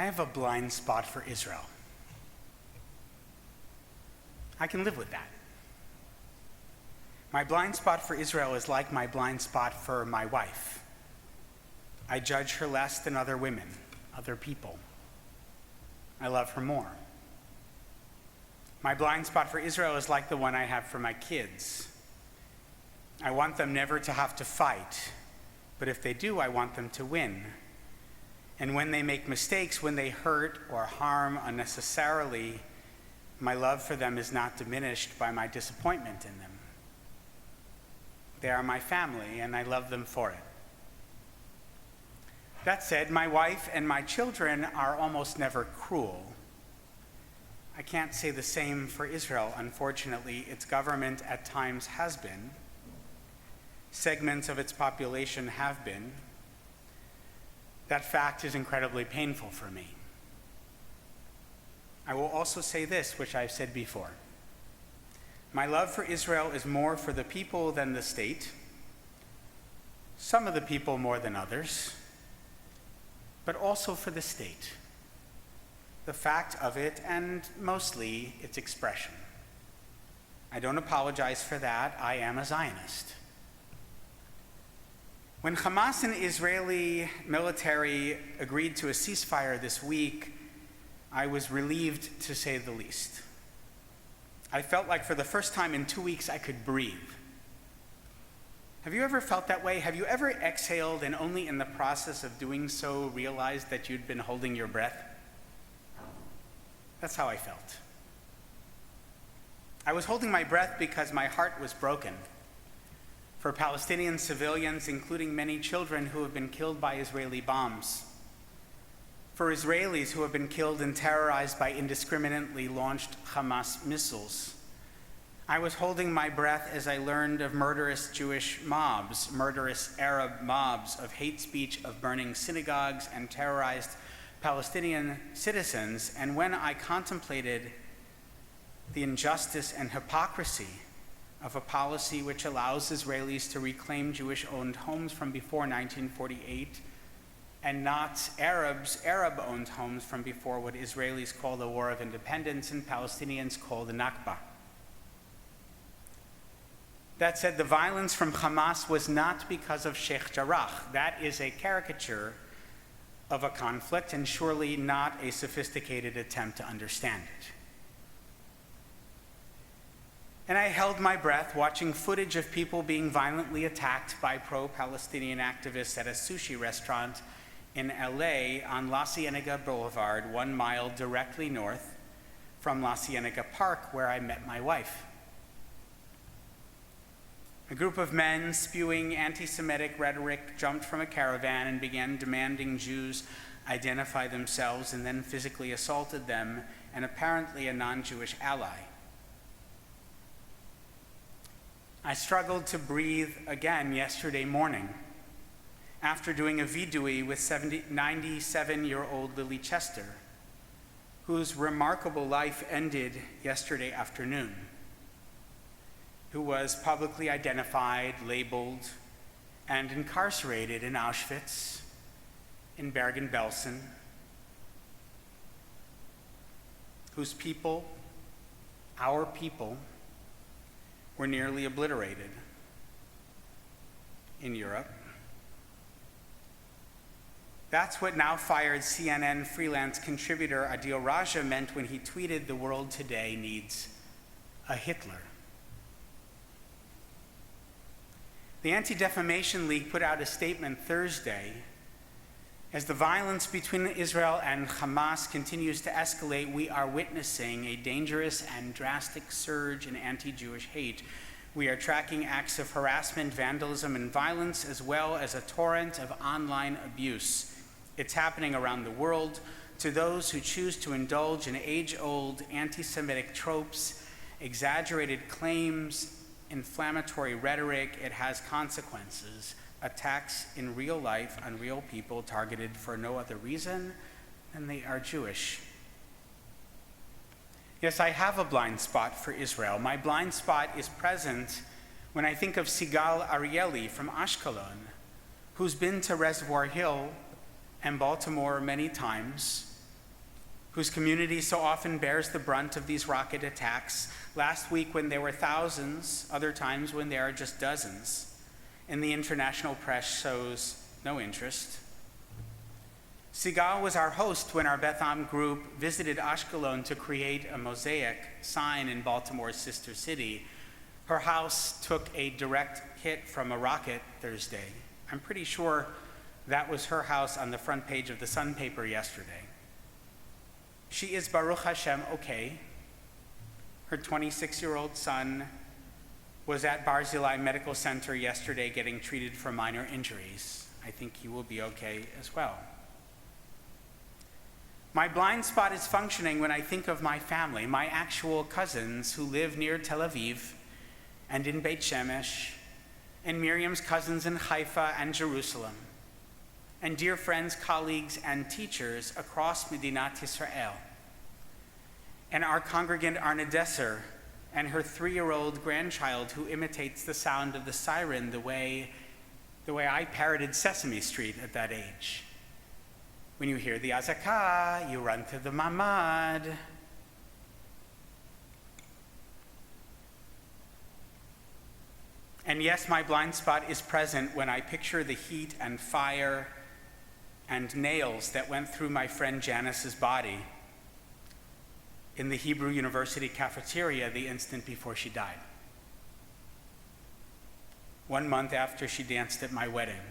I have a blind spot for Israel. I can live with that. My blind spot for Israel is like my blind spot for my wife. I judge her less than other women, other people. I love her more. My blind spot for Israel is like the one I have for my kids. I want them never to have to fight, but if they do, I want them to win. And when they make mistakes, when they hurt or harm unnecessarily, my love for them is not diminished by my disappointment in them. They are my family, and I love them for it. That said, my wife and my children are almost never cruel. I can't say the same for Israel. Unfortunately, its government at times has been. Segments of its population have been. That fact is incredibly painful for me. I will also say this, which I've said before. My love for Israel is more for the people than the state, some of the people more than others, but also for the state, the fact of it, and mostly its expression. I don't apologize for that. I am a Zionist. When Hamas and Israeli military agreed to a ceasefire this week, I was relieved, to say the least. I felt like for the first time in 2 weeks I could breathe. Have you ever felt that way? Have you ever exhaled and only in the process of doing so realized that you'd been holding your breath? That's how I felt. I was holding my breath because my heart was broken for Palestinian civilians, including many children who have been killed by Israeli bombs, for Israelis who have been killed and terrorized by indiscriminately launched Hamas missiles. I was holding my breath as I learned of murderous Jewish mobs, murderous Arab mobs, of hate speech, of burning synagogues and terrorized Palestinian citizens, and when I contemplated the injustice and hypocrisy of a policy which allows Israelis to reclaim Jewish-owned homes from before 1948 and not Arab-owned homes from before what Israelis call the War of Independence and Palestinians call the Nakba. That said, the violence from Hamas was not because of Sheikh Jarrah. That is a caricature of a conflict and surely not a sophisticated attempt to understand it. And I held my breath watching footage of people being violently attacked by pro-Palestinian activists at a sushi restaurant in LA on La Cienega Boulevard, 1 mile directly north from La Cienega Park, where I met my wife. A group of men spewing anti-Semitic rhetoric jumped from a caravan and began demanding Jews identify themselves, and then physically assaulted them and apparently a non-Jewish ally. I struggled to breathe again yesterday morning after doing a vidui with 97-year-old Lily Chester, whose remarkable life ended yesterday afternoon, who was publicly identified, labeled, and incarcerated in Auschwitz, in Bergen-Belsen, whose people, our people, were nearly obliterated in Europe. That's what now fired CNN freelance contributor Adil Raja meant when he tweeted, "The world today needs a Hitler." The Anti-Defamation League put out a statement Thursday. As the violence between Israel and Hamas continues to escalate, we are witnessing a dangerous and drastic surge in anti-Jewish hate. We are tracking acts of harassment, vandalism, and violence, as well as a torrent of online abuse. It's happening around the world. To those who choose to indulge in age-old anti-Semitic tropes, exaggerated claims, inflammatory rhetoric, it has consequences. Attacks in real life on real people targeted for no other reason than they are Jewish. Yes, I have a blind spot for Israel. My blind spot is present when I think of Sigal Arieli from Ashkelon, who's been to Reservoir Hill and Baltimore many times, whose community so often bears the brunt of these rocket attacks, last week when there were thousands, other times when there are just dozens, and the international press shows no interest. Sigal was our host when our Beth Am group visited Ashkelon to create a mosaic sign in Baltimore's sister city. Her house took a direct hit from a rocket Thursday. I'm pretty sure that was her house on the front page of the Sun paper yesterday. She is, Baruch Hashem, okay. Her 26-year-old son was at Barzilai Medical Center yesterday getting treated for minor injuries. I think he will be okay as well. My blind spot is functioning when I think of my family, my actual cousins who live near Tel Aviv and in Beit Shemesh, and Miriam's cousins in Haifa and Jerusalem, and dear friends, colleagues, and teachers across Medinat Israel, and our congregant Arne Desser and her 3-year-old grandchild who imitates the sound of the siren the way I parroted Sesame Street at that age. When you hear the azakah, you run to the mamad. And yes, my blind spot is present when I picture the heat and fire and nails that went through my friend Janice's body in the Hebrew University cafeteria the instant before she died. 1 month after she danced at my wedding,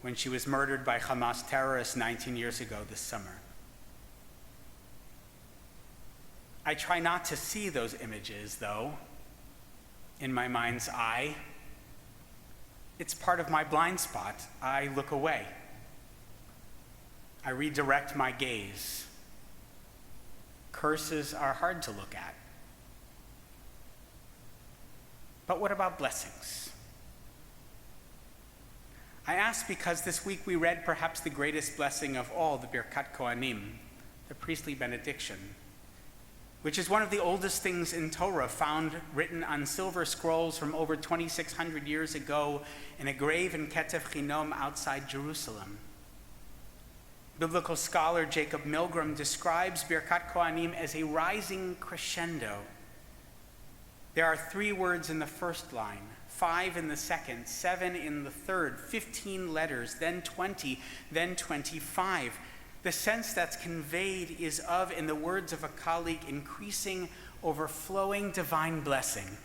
when she was murdered by Hamas terrorists 19 years ago this summer. I try not to see those images, though, in my mind's eye. It's part of my blind spot. I look away. I redirect my gaze. Curses are hard to look at. But what about blessings? I ask because this week we read perhaps the greatest blessing of all, the Birkat Kohanim, the Priestly Benediction, which is one of the oldest things in Torah, found written on silver scrolls from over 2,600 years ago in a grave in Ketef Chinom outside Jerusalem. Biblical scholar Jacob Milgram describes Birkat Kohanim as a rising crescendo. There are 3 words in the first line, 5 in the second, 7 in the third, 15 letters, then 20, then 25. The sense that's conveyed is of, in the words of a colleague, increasing, overflowing divine blessing.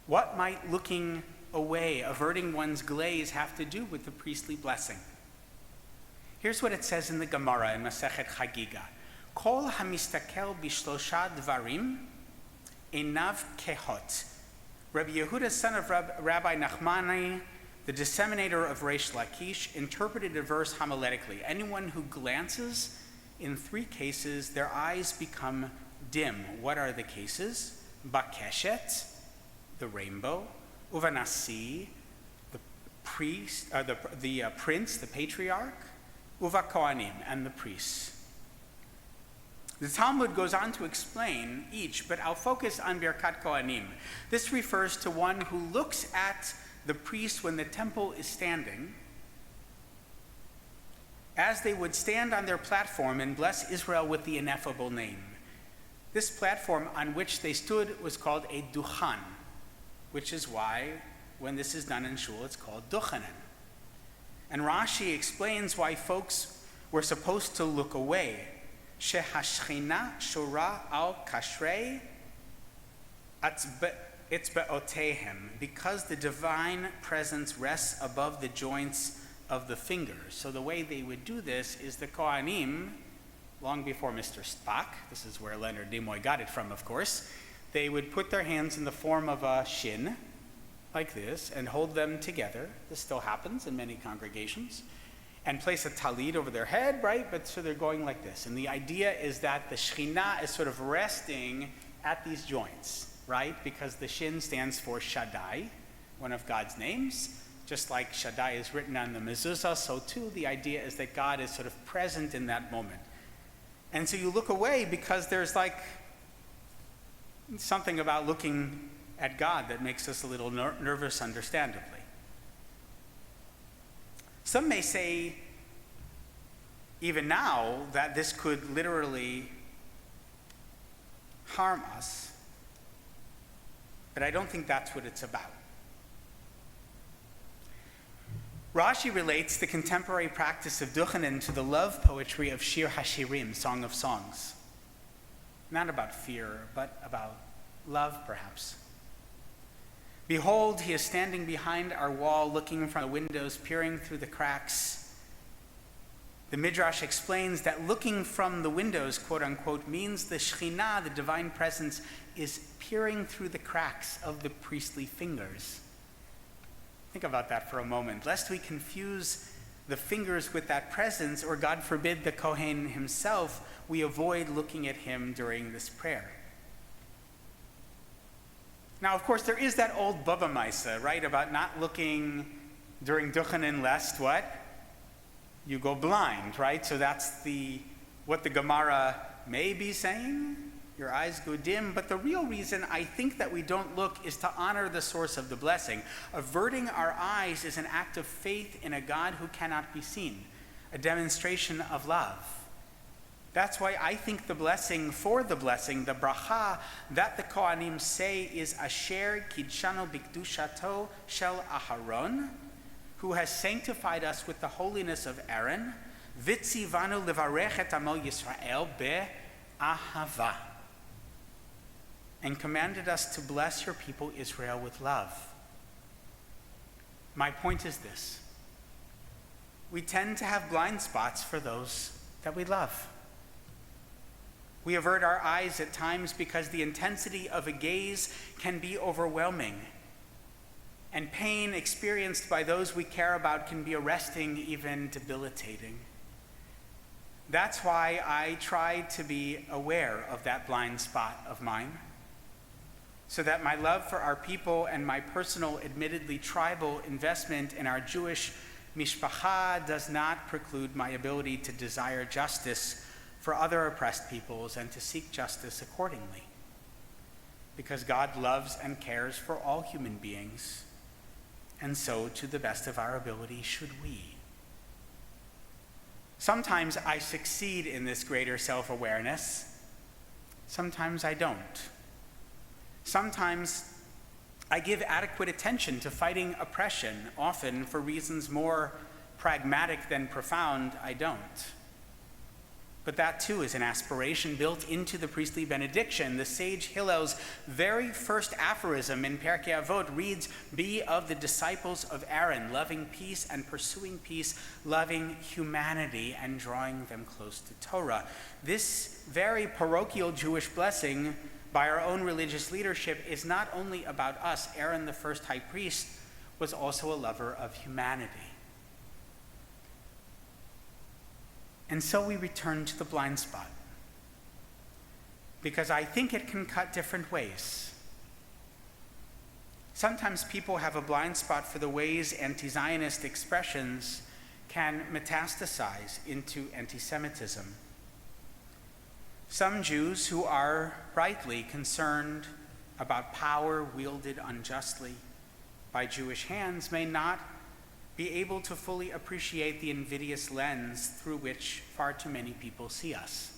What might looking away, averting one's glaze, have to do with the priestly blessing? Here's what it says in the Gemara in Masechet Chagiga. Kol hamistakel bishlosha dvarim einav kehot. Rabbi Yehuda, son of Rabbi Nachmani, the disseminator of Reish Lakish, interpreted a verse homiletically. Anyone who glances, in 3 cases, their eyes become dim. What are the cases? Bakeshet, the rainbow. Uvanasi, the priest, the prince, the patriarch. Uva Kohanim, and the priests. The Talmud goes on to explain each, but I'll focus on Birkat Kohanim. This refers to one who looks at the priest when the temple is standing, as they would stand on their platform and bless Israel with the ineffable name. This platform on which they stood was called a duchan, which is why, when this is done in shul, it's called duchanan. And Rashi explains why folks were supposed to look away. Shehashchina shura al kashrei etzbeotehem, because the divine presence rests above the joints of the fingers. So the way they would do this is the Kohanim, long before Mr. Spock, this is where Leonard Nimoy got it from, of course, they would put their hands in the form of a shin, like this, and hold them together. This still happens in many congregations. And place a talit over their head, right? But so they're going like this. And the idea is that the Shekhinah is sort of resting at these joints, right? Because the shin stands for Shaddai, one of God's names. Just like Shaddai is written on the mezuzah, so too the idea is that God is sort of present in that moment. And so you look away because there's like something about looking at God that makes us a little nervous, understandably. Some may say even now, that this could literally harm us. But I don't think that's what it's about. Rashi relates the contemporary practice of duchenin to the love poetry of Shir HaShirim, Song of Songs. Not about fear, but about love, perhaps. Behold, he is standing behind our wall, looking from the windows, peering through the cracks. The Midrash explains that looking from the windows, quote unquote, means the Shekhinah, the divine presence, is peering through the cracks of the priestly fingers. Think about that for a moment. Lest we confuse the fingers with that presence, or God forbid the Kohen himself, we avoid looking at him during this prayer. Now, of course, there is that old Baba Maisa, right, about not looking during duchenin lest what? You go blind, right? So that's what the Gemara may be saying. Your eyes go dim. But the real reason I think that we don't look is to honor the source of the blessing. Averting our eyes is an act of faith in a God who cannot be seen, a demonstration of love. That's why I think the blessing, the bracha that the Kohanim say is Asher Kidshanu Bikdushato Shel Aharon, who has sanctified us with the holiness of Aaron, Vitzivanu Levarech et Amo Yisrael Be'ahava, and commanded us to bless your people Israel with love. My point is this: we tend to have blind spots for those that we love. We avert our eyes at times because the intensity of a gaze can be overwhelming, and pain experienced by those we care about can be arresting, even debilitating. That's why I try to be aware of that blind spot of mine, so that my love for our people and my personal, admittedly tribal investment in our Jewish mishpacha does not preclude my ability to desire justice for other oppressed peoples and to seek justice accordingly. Because God loves and cares for all human beings, and so, to the best of our ability, should we. Sometimes I succeed in this greater self-awareness. Sometimes I don't. Sometimes I give adequate attention to fighting oppression, often for reasons more pragmatic than profound, I don't. But that too is an aspiration built into the priestly benediction. The sage Hillel's very first aphorism in Pirkei Avot reads, "Be of the disciples of Aaron, loving peace and pursuing peace, loving humanity and drawing them close to Torah." This very parochial Jewish blessing by our own religious leadership is not only about us. Aaron, the first high priest, was also a lover of humanity. And so we return to the blind spot, because I think it can cut different ways. Sometimes people have a blind spot for the ways anti-Zionist expressions can metastasize into anti-Semitism. Some Jews who are rightly concerned about power wielded unjustly by Jewish hands may not be able to fully appreciate the invidious lens through which far too many people see us.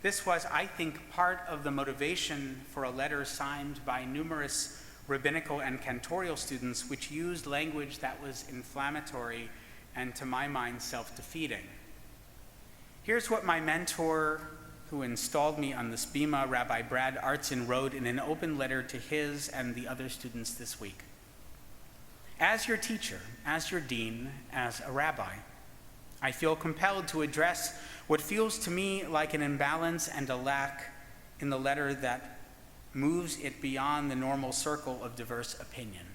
This was, I think, part of the motivation for a letter signed by numerous rabbinical and cantorial students, which used language that was inflammatory and, to my mind, self-defeating. Here's what my mentor, who installed me on this bima, Rabbi Brad Artson, wrote in an open letter to his and the other students this week. As your teacher, as your dean, as a rabbi, I feel compelled to address what feels to me like an imbalance and a lack in the letter that moves it beyond the normal circle of diverse opinion.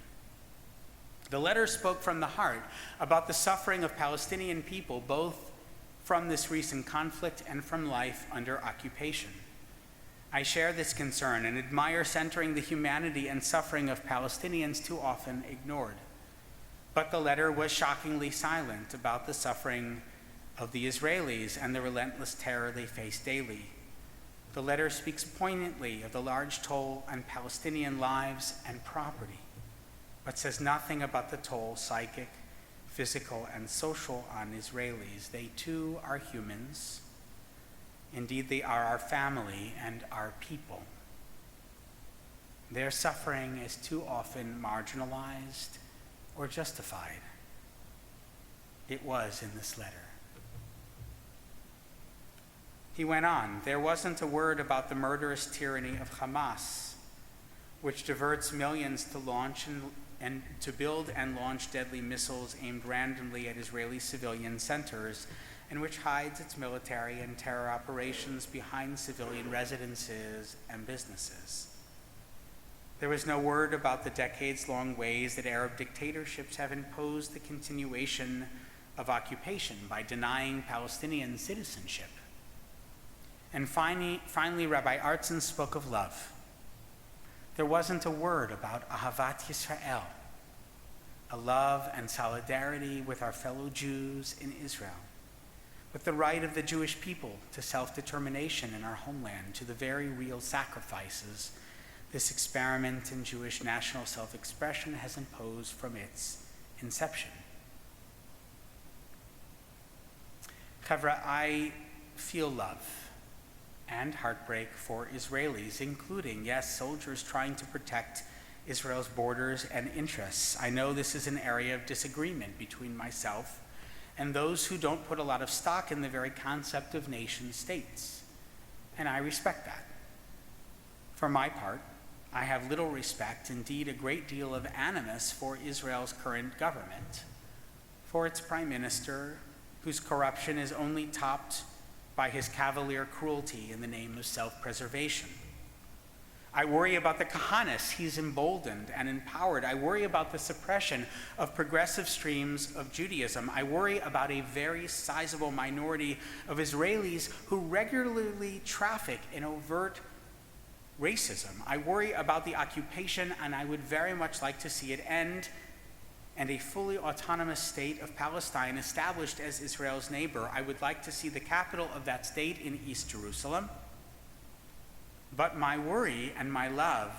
The letter spoke from the heart about the suffering of Palestinian people, both from this recent conflict and from life under occupation. I share this concern and admire centering the humanity and suffering of Palestinians too often ignored. But the letter was shockingly silent about the suffering of the Israelis and the relentless terror they face daily. The letter speaks poignantly of the large toll on Palestinian lives and property, but says nothing about the toll, psychic, physical and social, on Israelis. They too are humans. Indeed, they are our family and our people. Their suffering is too often marginalized or justified. It was in this letter. He went on, there wasn't a word about the murderous tyranny of Hamas, which diverts millions to launch and to build and launch deadly missiles aimed randomly at Israeli civilian centers, and which hides its military and terror operations behind civilian residences and businesses. There was no word about the decades-long ways that Arab dictatorships have imposed the continuation of occupation by denying Palestinian citizenship. And finally, Rabbi Artson spoke of love. There wasn't a word about Ahavat Yisrael, a love and solidarity with our fellow Jews in Israel, with the right of the Jewish people to self-determination in our homeland, to the very real sacrifices this experiment in Jewish national self-expression has imposed from its inception. Chevra, I feel love and heartbreak for Israelis, including, yes, soldiers trying to protect Israel's borders and interests. I know this is an area of disagreement between myself and those who don't put a lot of stock in the very concept of nation states, and I respect that. For my part, I have little respect, indeed a great deal of animus, for Israel's current government, for its prime minister, whose corruption is only topped by his cavalier cruelty in the name of self-preservation. I worry about the Kahanis he's emboldened and empowered. I worry about the suppression of progressive streams of Judaism. I worry about a very sizable minority of Israelis who regularly traffic in overt racism. I worry about the occupation, and I would very much like to see it end and a fully autonomous state of Palestine established as Israel's neighbor. I would like to see the capital of that state in East Jerusalem. But my worry and my love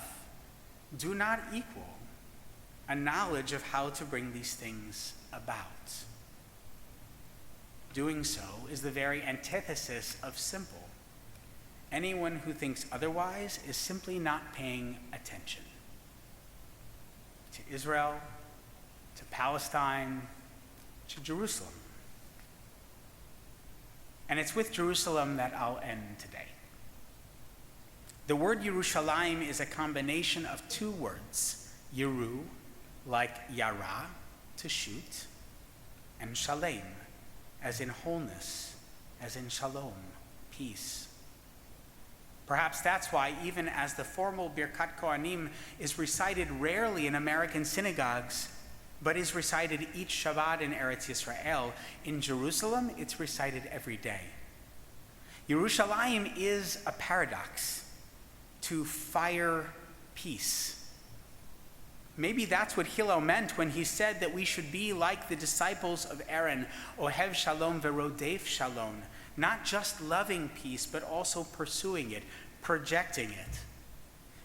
do not equal a knowledge of how to bring these things about. Doing so is the very antithesis of simple. Anyone who thinks otherwise is simply not paying attention to Israel, to Palestine, to Jerusalem. And it's with Jerusalem that I'll end today. The word Yerushalayim is a combination of two words, Yeru, like Yara, to shoot, and Shalem, as in wholeness, as in Shalom, peace. Perhaps that's why, even as the formal Birkat Kohanim is recited rarely in American synagogues, but is recited each Shabbat in Eretz Yisrael, in Jerusalem it's recited every day. Yerushalayim is a paradox, to fire peace. Maybe that's what Hillel meant when he said that we should be like the disciples of Aaron, Ohev Shalom verodef Shalom, not just loving peace, but also pursuing it, projecting it.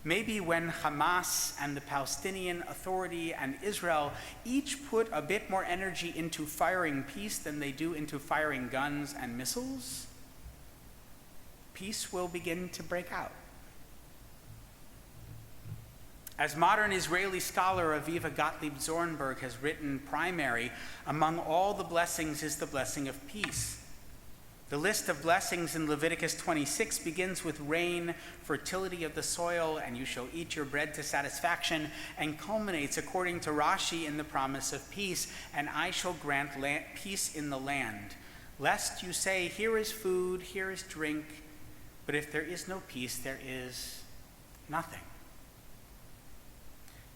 Maybe when Hamas and the Palestinian Authority and Israel each put a bit more energy into firing peace than they do into firing guns and missiles, peace will begin to break out. As modern Israeli scholar Aviva Gottlieb Zornberg has written, primary among all the blessings is the blessing of peace. The list of blessings in Leviticus 26 begins with rain, fertility of the soil, and you shall eat your bread to satisfaction, and culminates, according to Rashi, in the promise of peace, and I shall grant peace in the land. Lest you say, here is food, here is drink, but if there is no peace, there is nothing.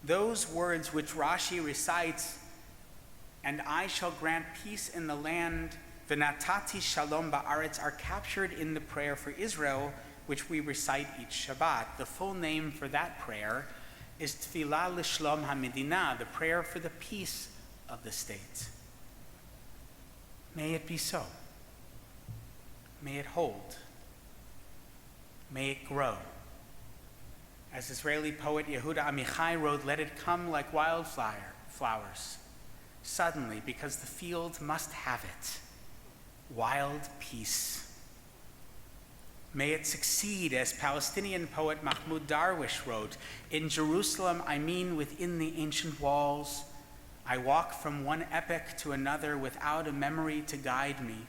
Those words which Rashi recites, and I shall grant peace in the land, v'natati shalom ba'aretz, are captured in the prayer for Israel, which we recite each Shabbat. The full name for that prayer is Tfilah L'Shlom HaMedina, the prayer for the peace of the state. May it be so. May it hold. May it grow. As Israeli poet Yehuda Amichai wrote, let it come like wildflowers, suddenly, because the field must have it, wild peace. May it succeed, as Palestinian poet Mahmoud Darwish wrote, "In Jerusalem, I mean within the ancient walls, I walk from one epoch to another without a memory to guide me.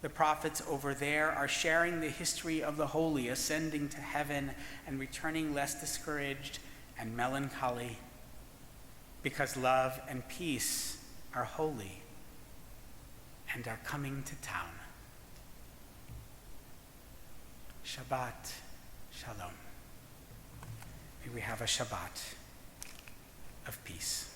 The prophets over there are sharing the history of the holy, ascending to heaven and returning less discouraged and melancholy, because love and peace are holy and are coming to town." Shabbat Shalom. May we have a Shabbat of peace.